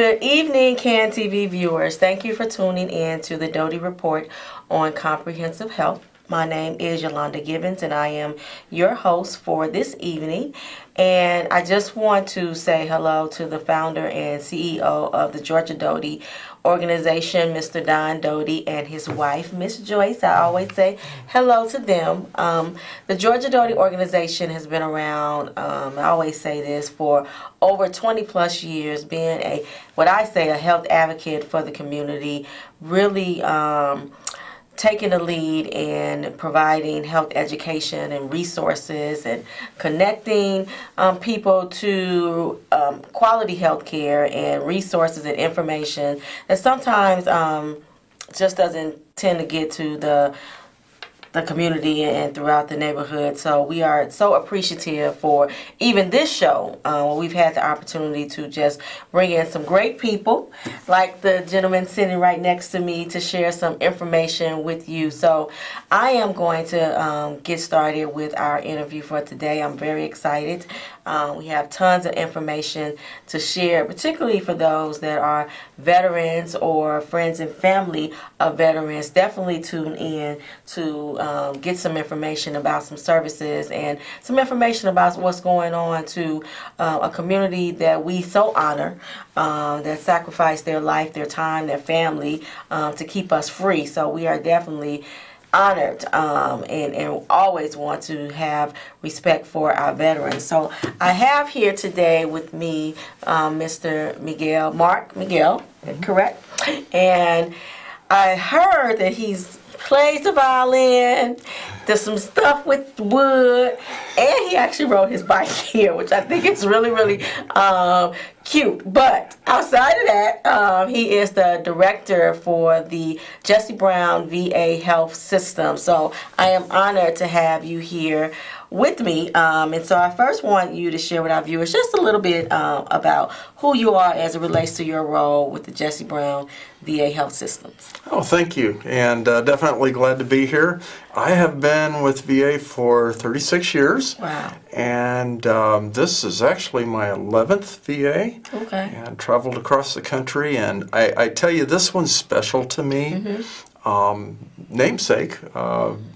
Good evening, CAN TV viewers. Thank you for tuning in to the Doty Report on Comprehensive Health. My name is Yolanda Gibbons, and I am your host for this evening. And I just want to say hello to the founder and CEO of the Georgia Doty organization, Mr. Don Doty, and his wife, Miss Joyce. I always say hello to them. The Georgia Doty organization has been around, I always say this, for over 20 plus years, being a health advocate for the community, really taking the lead in providing health education and resources and connecting people to quality health care and resources and information that sometimes just doesn't tend to get to the community and throughout the neighborhood. So we are so appreciative for even this show. We've had the opportunity to just bring in some great people, like the gentleman sitting right next to me, to share some information with you. So I am going to get started with our interview for today. I'm very excited. We have tons of information to share, particularly for those that are veterans or friends and family of veterans. Definitely tune in to get some information about some services and some information about what's going on to a community that we so honor, that sacrificed their life, their time, their family to keep us free. So we are definitely honored and always want to have respect for our veterans. So I have here today with me Mr. MaGill, Mark MaGill, correct? And I heard that he's plays the violin, does some stuff with wood, and he actually rode his bike here, which I think is really, really cute. But outside of that, he is the director for the Jesse Brown VA Health System. So I am honored to have you here with me. And so I first want you to share with our viewers just a little bit about who you are as it relates to your role with the Jesse Brown VA Health Systems. Oh, thank you, and definitely glad to be here. I have been with VA for 36 years. Wow. And this is actually my 11th VA. Okay. And traveled across the country, and I tell you, this one's special to me. Mm-hmm. Namesake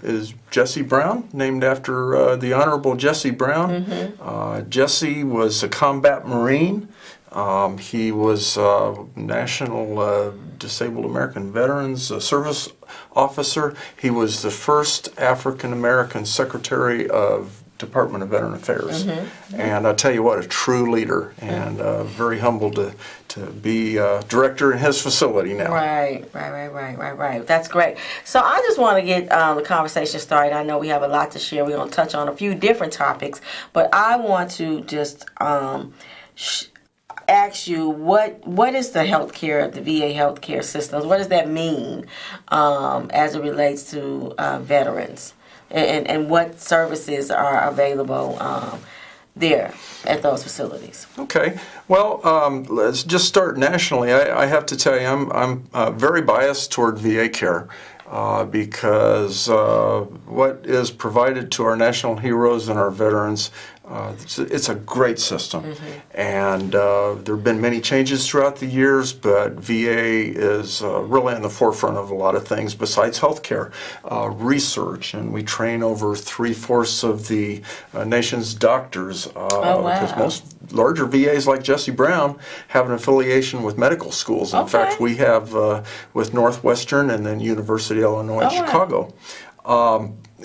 is Jesse Brown, named after the Honorable Jesse Brown. Mm-hmm. Jesse was a combat Marine. He was National Disabled American Veterans Service Officer. He was the first African American Secretary of Department of Veteran Affairs. Mm-hmm. And I tell you what, a true leader, and very humbled to be director in his facility now. Right. That's great. So I just want to get the conversation started. I know we have a lot to share. We're going to touch on a few different topics, but I want to just ask you, what is the healthcare, the VA healthcare systems? What does that mean as it relates to veterans? And what services are available there at those facilities? Okay. Well, let's just start nationally. I have to tell you, I'm very biased toward VA care because what is provided to our national heroes and our veterans, it's a great system. Mm-hmm. And there have been many changes throughout the years, but VA is really on the forefront of a lot of things besides healthcare, research, and we train over 3/4 of the nation's doctors. Because most larger VAs like Jesse Brown have an affiliation with medical schools. In fact, we have with Northwestern and then University of Illinois at Chicago.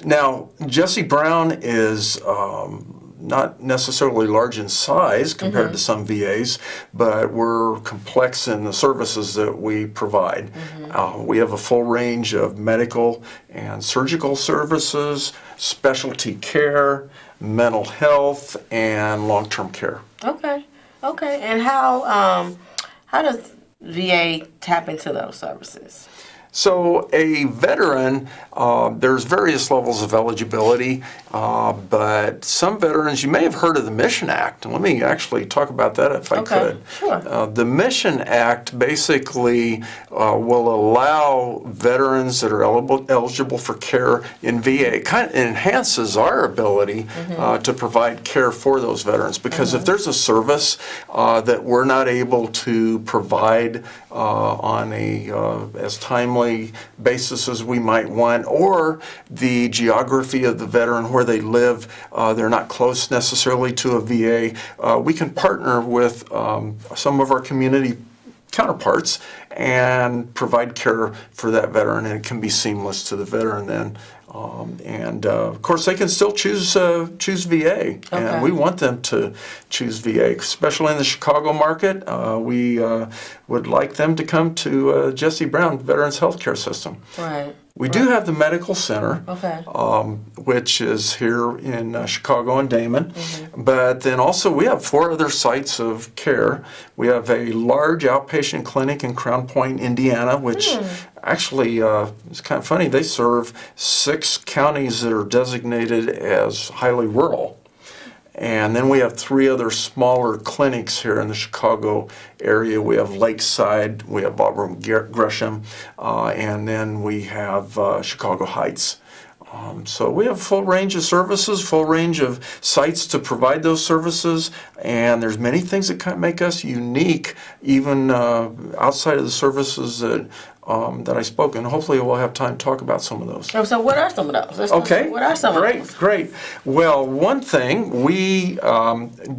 Now, Jesse Brown is not necessarily large in size compared mm-hmm. to some VAs, but we're complex in the services that we provide. Mm-hmm. We have a full range of medical and surgical services, specialty care, mental health, and long-term care. Okay. And how does VA tap into those services? So a veteran, there's various levels of eligibility, but some veterans, you may have heard of the Mission Act. And let me actually talk about that if I could. Sure. The Mission Act basically will allow veterans that are eligible for care in VA. It kind of enhances our ability to provide care for those veterans, because if there's a service that we're not able to provide on a as timely basis as we might want, or the geography of the veteran where they live, they're not close necessarily to a VA, we can partner with some of our community counterparts and provide care for that veteran, and it can be seamless to the veteran then. Of course, they can still choose VA, and we want them to choose VA, especially in the Chicago market. We would like them to come to Jesse Brown Veterans Healthcare System. Right. We do have the medical center, which is here in Chicago and Damon, but then also we have 4 other sites of care. We have a large outpatient clinic in Crown Point, Indiana, which actually it's kind of funny. They serve 6 counties that are designated as highly rural. And then we have 3 other smaller clinics here in the Chicago area. We have Lakeside, we have Auburn Gresham, and then we have Chicago Heights. So we have a full range of services, full range of sites to provide those services, and there's many things that kind of make us unique, even outside of the services that I spoke, and hopefully we'll have time to talk about some of those. So what are some of those? What are some of those? Great. Well, one thing, we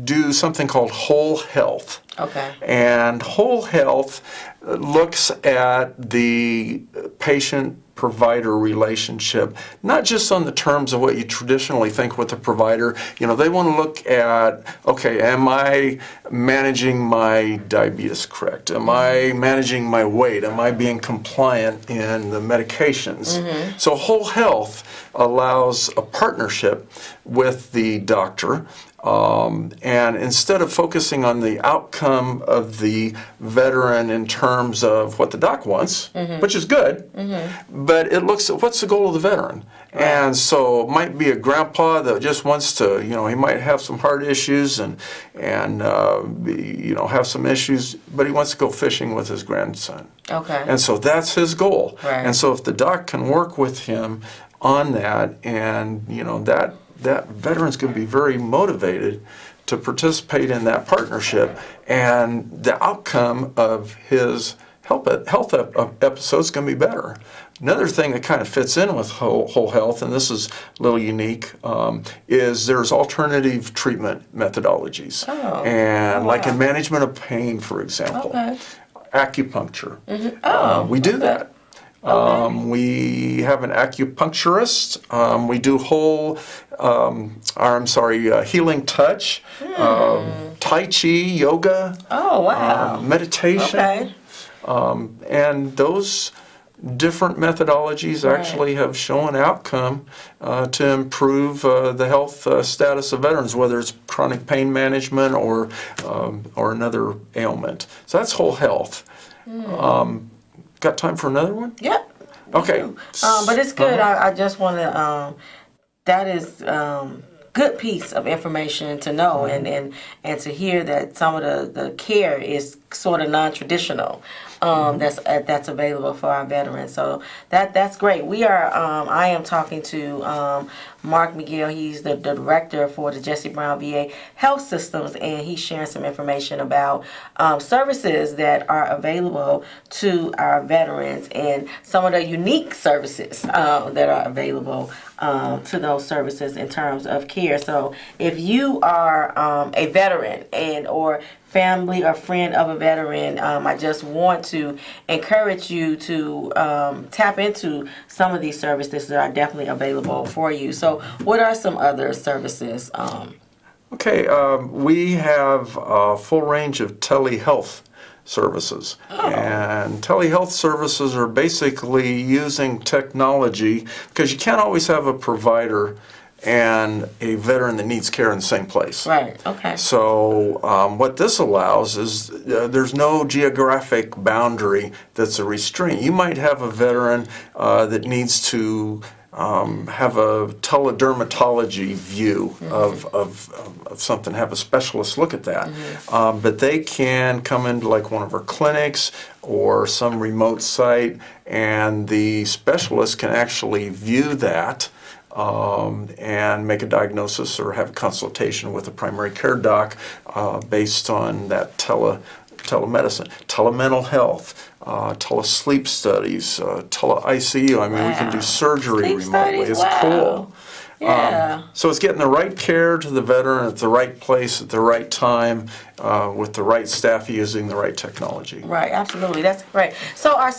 do something called whole health. Okay. And whole health looks at the patient-provider relationship, not just on the terms of what you traditionally think with a provider. You know, they want to look at, okay, am I managing my diabetes correct? Am I managing my weight? Am I being compliant in the medications? So whole health allows a partnership with the doctor. And instead of focusing on the outcome of the veteran in terms of what the doc wants, which is good, but it looks at what's the goal of the veteran. And so it might be a grandpa that just wants to, he might have some heart issues and have some issues, but he wants to go fishing with his grandson. Okay. And so that's his goal. Right. And so if the doc can work with him on that, and that veteran's going to be very motivated to participate in that partnership, and the outcome of his health episode is going to be better. Another thing that kind of fits in with whole health, and this is a little unique, is there's alternative treatment methodologies. Like in management of pain, for example, acupuncture. We do that. We have an acupuncturist. We do healing touch, Tai Chi, yoga, meditation. And those different methodologies actually have shown outcome to improve the health status of veterans, whether it's chronic pain management or another ailment. So that's whole health. Got time for another one? Yeah. Okay. But it's good. I just want to, that is good piece of information to know, and to hear that some of the care is sort of non-traditional. That's available for our veterans. So that's great. I am talking to Mark MaGill. He's the director for the Jesse Brown VA Health Systems, and he's sharing some information about services that are available to our veterans and some of the unique services that are available to those services in terms of care. So if you are a veteran or family or friend of a veteran, I just want to encourage you to tap into some of these services that are definitely available for you. So what are some other services? We have a full range of telehealth services. And telehealth services are basically using technology, because you can't always have a provider and a veteran that needs care in the same place. Right. Okay. So what this allows is there's no geographic boundary that's a restraint. You might have a veteran that needs to have a teledermatology view of something, have a specialist look at that. But they can come into like one of our clinics or some remote site, and the specialist can actually view that and make a diagnosis or have a consultation with a primary care doc based on that telemedicine, telemental health, telesleep studies, tele-ICU. I mean, we can do surgery Sleep remotely. studies, It's wow. cool. Yeah. So it's getting the right care to the veteran at the right place at the right time with the right staff using the right technology. Right. Absolutely. That's great. So are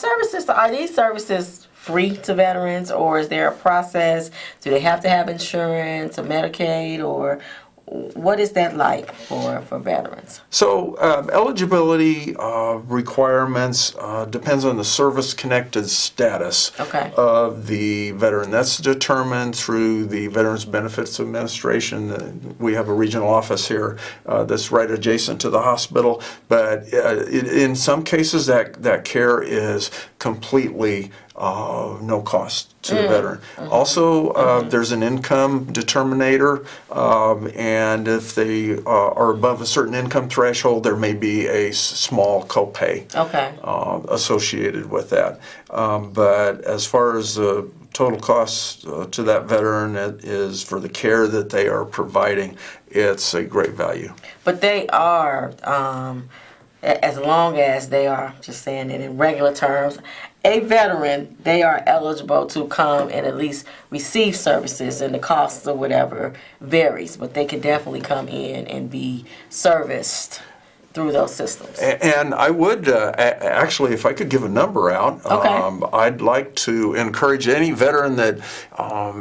these services free to veterans, or is there a process? Do they have to have insurance or Medicaid, or what is that like for veterans? So eligibility requirements depends on the service-connected status of the veteran. That's determined through the Veterans Benefits Administration. We have a regional office here that's right adjacent to the hospital, but in some cases that care is completely no cost to the veteran. Also, there's an income determinator, and if they are above a certain income threshold, there may be a small copay associated with that. But as far as the total cost to that veteran is for the care that they are providing, it's a great value. But they are, as long as they are, just saying it in regular terms, a veteran, they are eligible to come and at least receive services, and the costs or whatever varies, but they can definitely come in and be serviced through those systems. And I would actually, if I could give a number out, I'd like to encourage any veteran that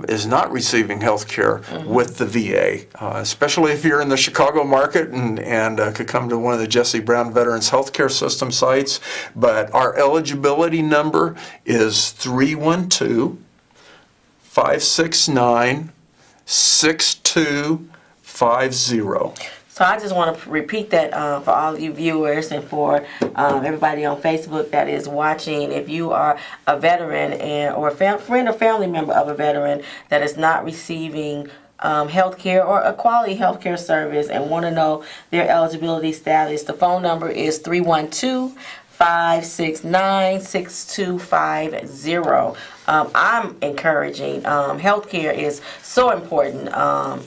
is not receiving health care with the VA, especially if you're in the Chicago market and could come to one of the Jesse Brown Veterans Healthcare System sites. But our eligibility number is 312-569-6250. So I just want to repeat that for all of you viewers and for everybody on Facebook that is watching. If you are a veteran or a friend or family member of a veteran that is not receiving health care or a quality health care service and want to know their eligibility status, the phone number is 312-569-6250. I'm encouraging. Healthcare is so important,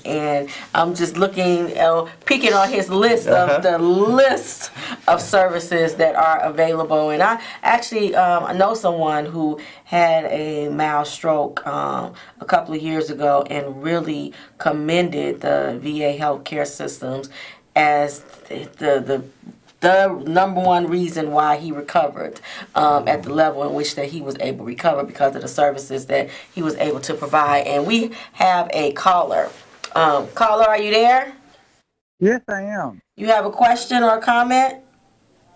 and I'm just looking, peeking on his list of the list of services that are available. And I actually know someone who had a mild stroke a couple of years ago and really commended the VA healthcare systems as the number one reason why he recovered at the level in which that he was able to recover, because of the services that he was able to provide. And we have a caller. Caller, are you there? Yes, I am. You have a question or a comment?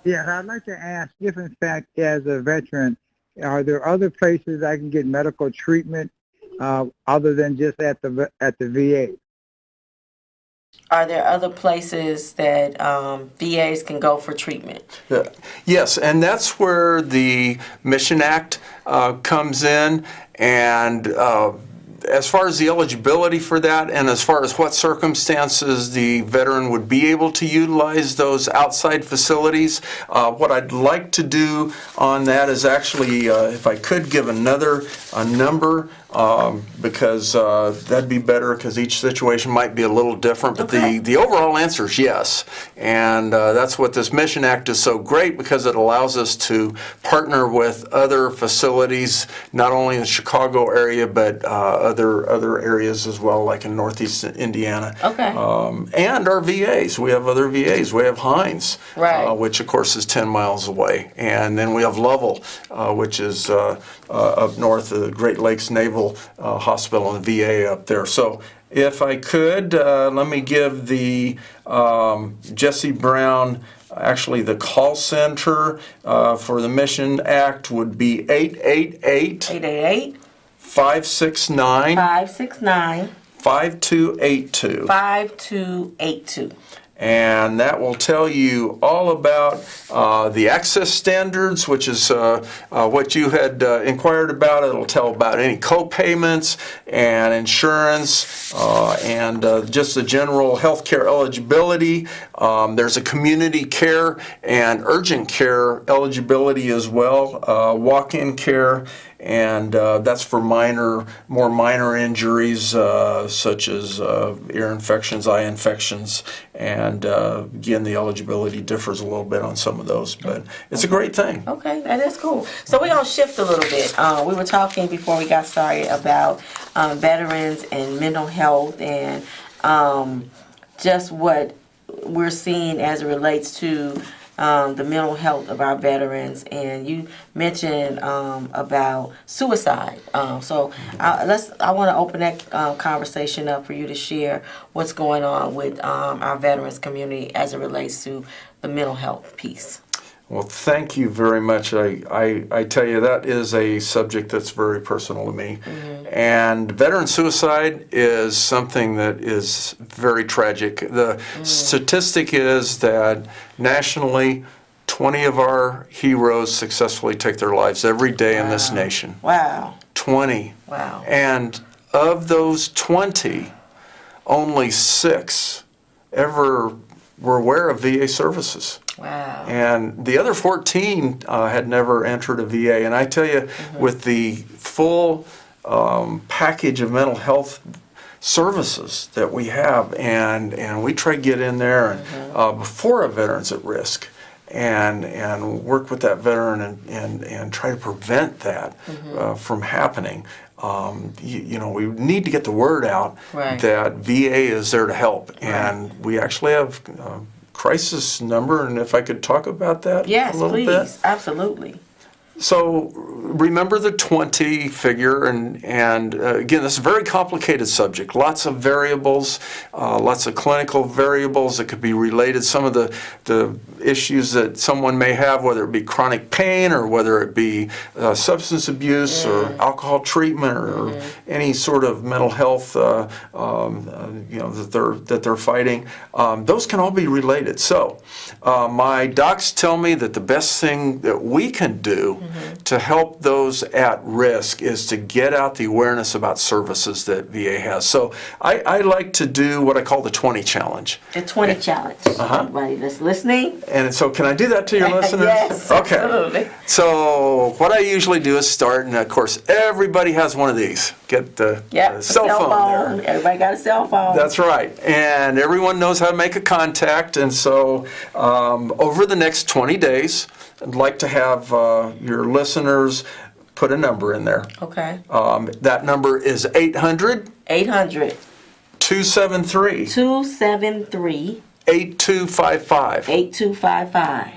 Yes, I'd like to ask if, in fact, as a veteran, are there other places I can get medical treatment other than just at the VA? Are there other places that VAs can go for treatment? Yes, and that's where the Mission Act comes in, and as far as the eligibility for that, and as far as what circumstances the veteran would be able to utilize those outside facilities, what I'd like to do on that is actually, if I could give a number, because that'd be better, because each situation might be a little different, but the overall answer is yes. And that's what this Mission Act is so great, because it allows us to partner with other facilities, not only in the Chicago area, but other areas as well, like in Northeast Indiana. And our VAs. We have other VAs. We have Hines, which of course is 10 miles away. And then we have Lovell, which is up north of the Great Lakes Naval Hospital and the VA up there. So if I could, let me give the Jesse Brown, actually the call center for the Mission Act would be 888 569 5282. 5282. And that will tell you all about the access standards, which is what you had inquired about. It'll tell about any co-payments and insurance and just the general healthcare eligibility. There's a community care and urgent care eligibility as well, walk-in care, and that's for more minor injuries such as ear infections, eye infections, and again, the eligibility differs a little bit on some of those, but it's a great thing. Okay, that is cool. So we're going to shift a little bit. We were talking before we got started about veterans and mental health and just what we're seeing as it relates to the mental health of our veterans, and you mentioned about suicide. So I want to open that conversation up for you to share what's going on with our veterans community as it relates to the mental health piece. Well, thank you very much. I tell you, that is a subject that's very personal to me. And veteran suicide is something that is very tragic. The statistic is that nationally, 20 of our heroes successfully take their lives every day in this nation. Wow. 20. Wow. And of those 20, only 6 ever were aware of VA services. Wow. And the other 14 had never entered a VA. And I tell you, with the full package of mental health services that we have, and we try to get in there and, before a veteran's at risk and work with that veteran and try to prevent that from happening. We need to get the word out that VA is there to help. And we actually have crisis number, and if I could talk about that a little bit. Yes, please. Absolutely. So remember the 20 figure, and again, this is a very complicated subject. Lots of variables, lots of clinical variables that could be related. Some of the issues that someone may have, whether it be chronic pain or whether it be substance abuse or alcohol treatment or any sort of mental health, that they're fighting. Those can all be related. So my docs tell me that the best thing that we can do to help those at risk is to get out the awareness about services that VA has. So I like to do what I call the 20 challenge. The 20 challenge. Everybody that's listening. And so can I do that to your listeners? Yes, okay. Absolutely. So what I usually do is start, and of course everybody has one of these. Get the cell phone there. Everybody got a cell phone. That's right. And everyone knows how to make a contact. And so over the next 20 days, I'd like to have your listeners put a number in there. Okay. That number is 800 800 273 273 8255. 8255.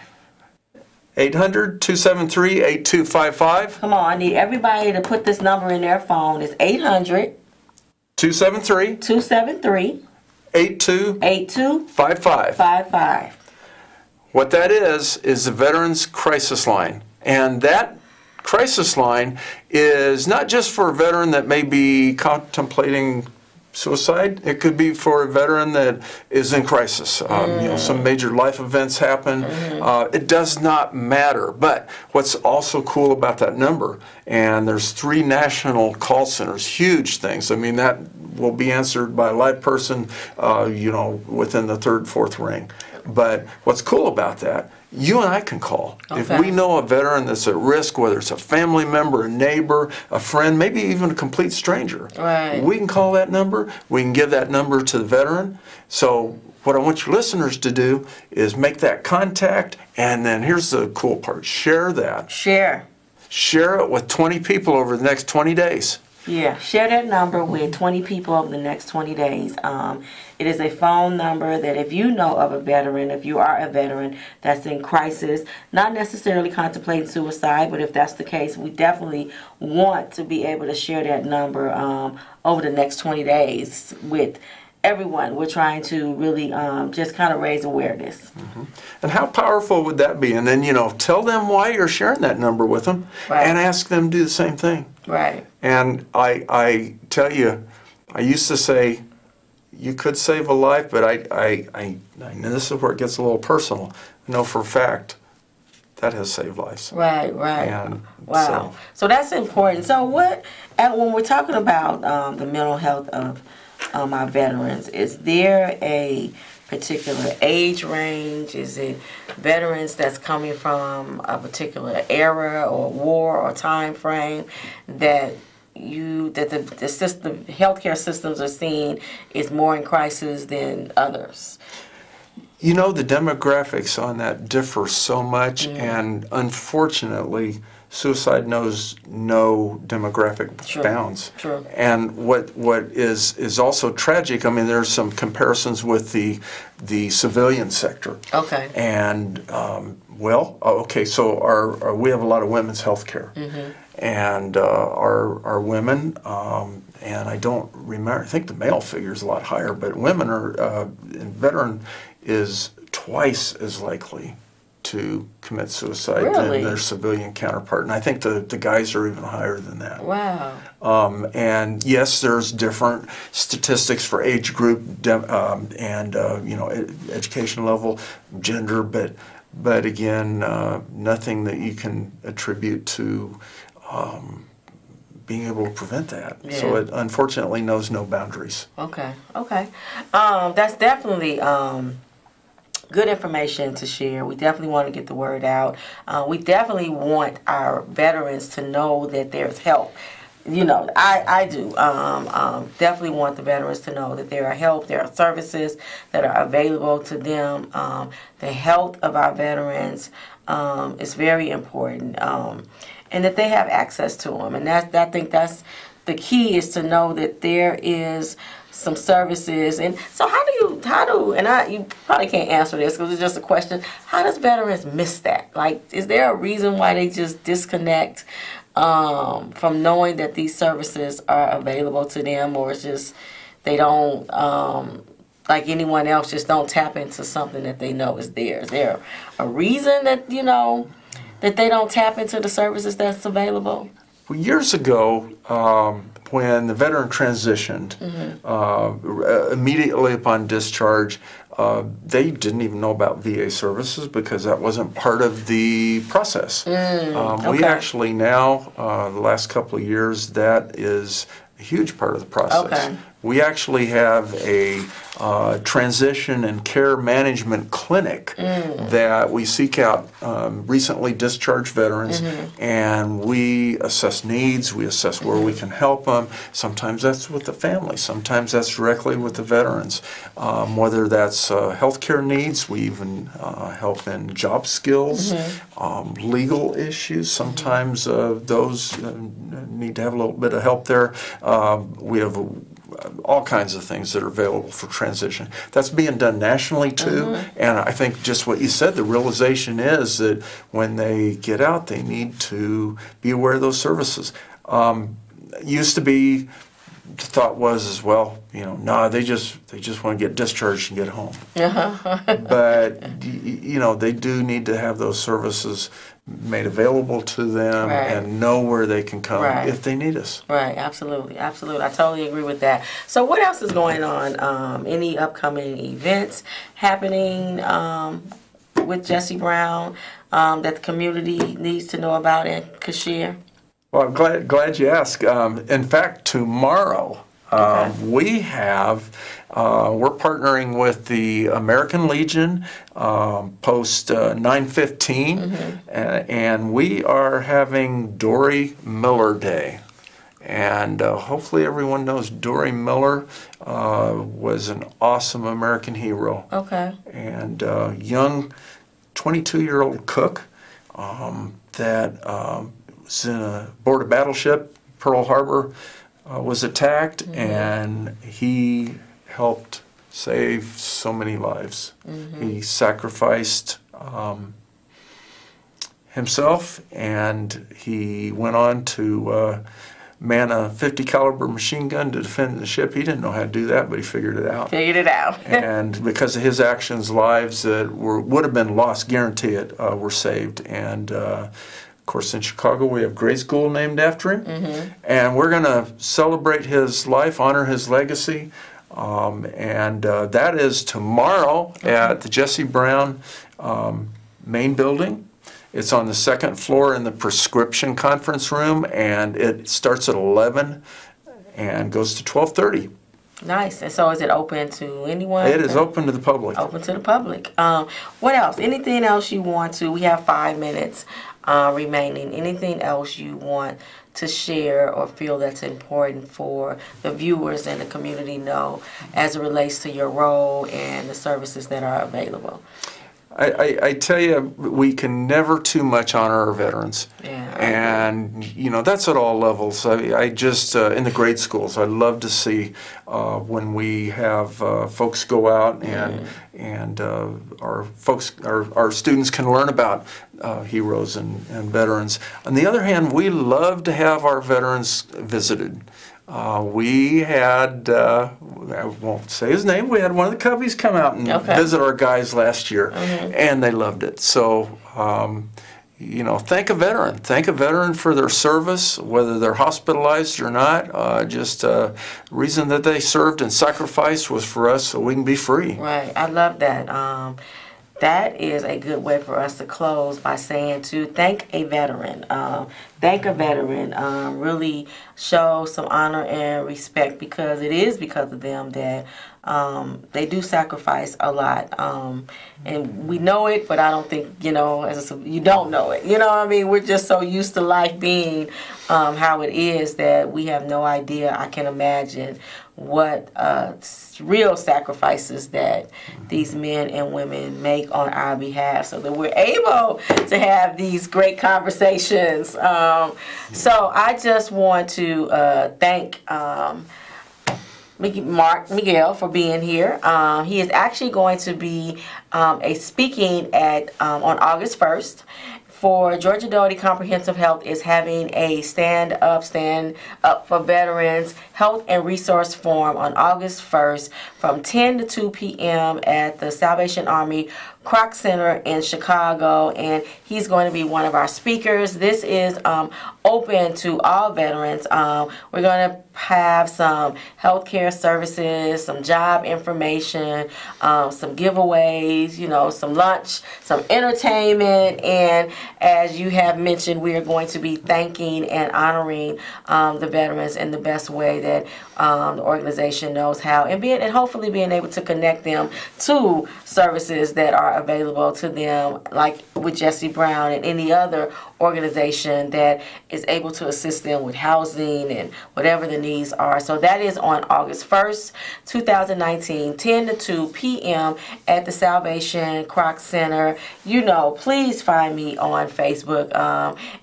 800-273-8255. Come on, I need everybody to put this number in their phone. It's 800 273 273 8255. 8255. What that is the Veterans Crisis Line. And that crisis line is not just for a veteran that may be contemplating suicide. It could be for a veteran that is in crisis. Some major life events happen. It does not matter. But what's also cool about that number, and there's 3 national call centers, huge things. I mean, that will be answered by a live person, within the 3rd, 4th ring. But what's cool about that, you and I can call. Okay. If we know a veteran that's at risk, whether it's a family member, a neighbor, a friend, maybe even a complete stranger, we can call that number. We can give that number to the veteran. So what I want your listeners to do is make that contact, and then here's the cool part. Share that. Share it with 20 people over the next 20 days. Yeah, share that number with 20 people over the next 20 days. It is a phone number that if you know of a veteran, if you are a veteran that's in crisis, not necessarily contemplating suicide, but if that's the case, we definitely want to be able to share that number over the next 20 days with everyone. We're trying to really just kind of raise awareness. And how powerful would that be? And then, tell them why you're sharing that number with them and ask them to do the same thing. Right. And I tell you, I used to say you could save a life, but I know this is where it gets a little personal. I know for a fact that has saved lives. Right. And Wow. So that's important. So when we're talking about the mental health of our veterans, is there a particular age range? Is it veterans that's coming from a particular era or war or time frame that the system, healthcare systems are seeing is more in crisis than others? You know, the demographics on that differ so much, and unfortunately, suicide knows no demographic bounds. True. And what is also tragic, I mean, there's some comparisons with the civilian sector. Okay. And, so we have a lot of women's health care. And our women, and I don't remember, I think the male figure is a lot higher, but women are, veteran is twice as likely to commit suicide than their civilian counterpart. And I think the guys are even higher than that. Wow. And yes, there's different statistics for age group and education level, gender, but again, nothing that you can attribute to being able to prevent that. Yeah. So it unfortunately knows no boundaries. Okay. That's definitely good information to share. We definitely want to get the word out. We definitely want our veterans to know that there's help. You know, I do. Definitely want the veterans to know that there are help, there are services that are available to them. The health of our veterans is very important, and that they have access to them. And I think that's the key, is to know that there is some services. And so you probably can't answer this because it's just a question. How does veterans miss that? Like, is there a reason why they just disconnect from knowing that these services are available to them, or it's just they don't, like anyone else, just don't tap into something that they know is there? Is there a reason that, that they don't tap into the services that's available? Well, years ago, when the veteran transitioned, immediately upon discharge, they didn't even know about VA services because that wasn't part of the process. We actually now, the last couple of years, that is a huge part of the process. Okay. We actually have a transition and care management clinic that we seek out recently discharged veterans, and we assess needs, we assess where we can help them. Sometimes that's with the family, sometimes that's directly with the veterans. Whether that's healthcare needs, we even help in job skills, legal issues. Sometimes those need to have a little bit of help there. We have all kinds of things that are available for transition. That's being done nationally too, and I think just what you said, the realization is that when they get out, they need to be aware of those services. Used to be, the thought was as well, they just want to get discharged and get home. But they do need to have those services made available to them and know where they can come if they need us. Right, absolutely. I totally agree with that. So what else is going on? Any upcoming events happening with Jesse Brown that the community needs to know about and could share? Well, I'm glad you asked. In fact, tomorrow we have, we're partnering with the American Legion post 9/15, and we are having Dory Miller Day. And hopefully everyone knows Dory Miller was an awesome American hero. Okay. And young 22-year-old cook that was in aboard a battleship, Pearl Harbor, was attacked, and he helped save so many lives. He sacrificed himself, and he went on to man a .50 caliber machine gun to defend the ship. He didn't know how to do that, but he figured it out. And because of his actions, lives that would have been lost, guarantee it, were saved. And of course, in Chicago, we have grade school named after him. And we're going to celebrate his life, honor his legacy. And that is tomorrow at the Jesse Brown main building. It's on the second floor in the prescription conference room, and it starts at 11 and goes to 12:30. Nice. And so is it open to anyone? It is open to the public. Open to the public. What else? Anything else you want to? We have 5 minutes remaining. Anything else you want to share or feel that's important for the viewers and the community know as it relates to your role and the services that are available? I tell you, we can never too much honor our veterans. Yeah, and, you know, that's at all levels. I just, in the grade schools, I love to see when we have folks go out and our students can learn about heroes and veterans. On the other hand, we love to have our veterans visited. We had, I won't say his name, we had one of the Cubbies come out and visit our guys last year, and they loved it. So, you know, thank a veteran. Thank a veteran for their service, whether they're hospitalized or not. Just reason that they served and sacrificed was for us so we can be free. Right. I love that. That is a good way for us to close by saying to thank a veteran. Thank a veteran. Really show some honor and respect because it is because of them that they do sacrifice a lot. And we know it, but I don't think, you know, you don't know it. You know what I mean? We're just so used to life being how it is that we have no idea. I can imagine what real sacrifices that these men and women make on our behalf so that we're able to have these great conversations. So I just want to thank MaGill for being here. He is actually going to be speaking at on August 1st. For Georgia Doty Comprehensive Health is having a stand up for veterans health and resource forum on August 1st from 10 to 2 p.m. at the Salvation Army Kroc Center in Chicago, and he's going to be one of our speakers. This is open to all veterans. We're going to have some healthcare services, some job information, some giveaways, you know, some lunch, some entertainment, and as you have mentioned, we are going to be thanking and honoring the veterans in the best way that the organization knows how, and hopefully being able to connect them to services that are available to them, like with Jesse Brown and any other organization that is able to assist them with housing and whatever the needs are. So that is on August 1st, 2019, 10 to 2 p.m. at the Salvation Kroc Center. You know, please find me on Facebook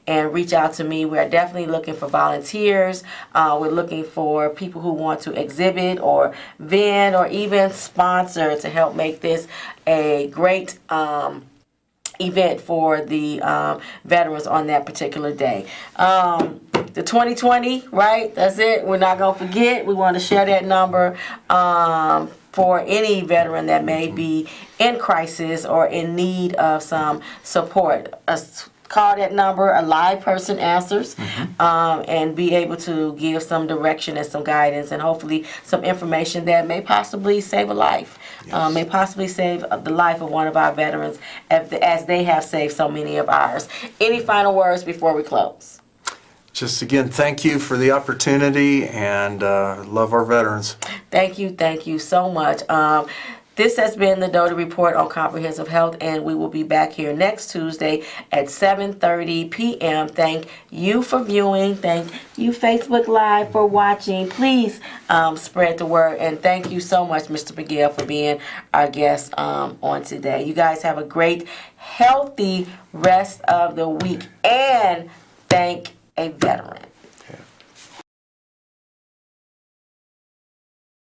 and reach out to me. We're definitely looking for volunteers. We're looking for people who want to exhibit or vend or even sponsor to help make this a great event for the veterans on that particular day. The 2020, right? That's it. We're not going to forget. We want to share that number for any veteran that may be in crisis or in need of some support. Call that number, a live person answers, and be able to give some direction and some guidance and hopefully some information that may possibly save a life, may possibly save the life of one of our veterans as they have saved so many of ours. Any final words before we close? Just again, thank you for the opportunity and love our veterans. Thank you so much. This has been the Doty Report on Comprehensive Health, and we will be back here next Tuesday at 7:30 p.m. Thank you for viewing. Thank you, Facebook Live, for watching. Please spread the word, and thank you so much, Mr. MaGill, for being our guest on today. You guys have a great, healthy rest of the week, and thank a veteran.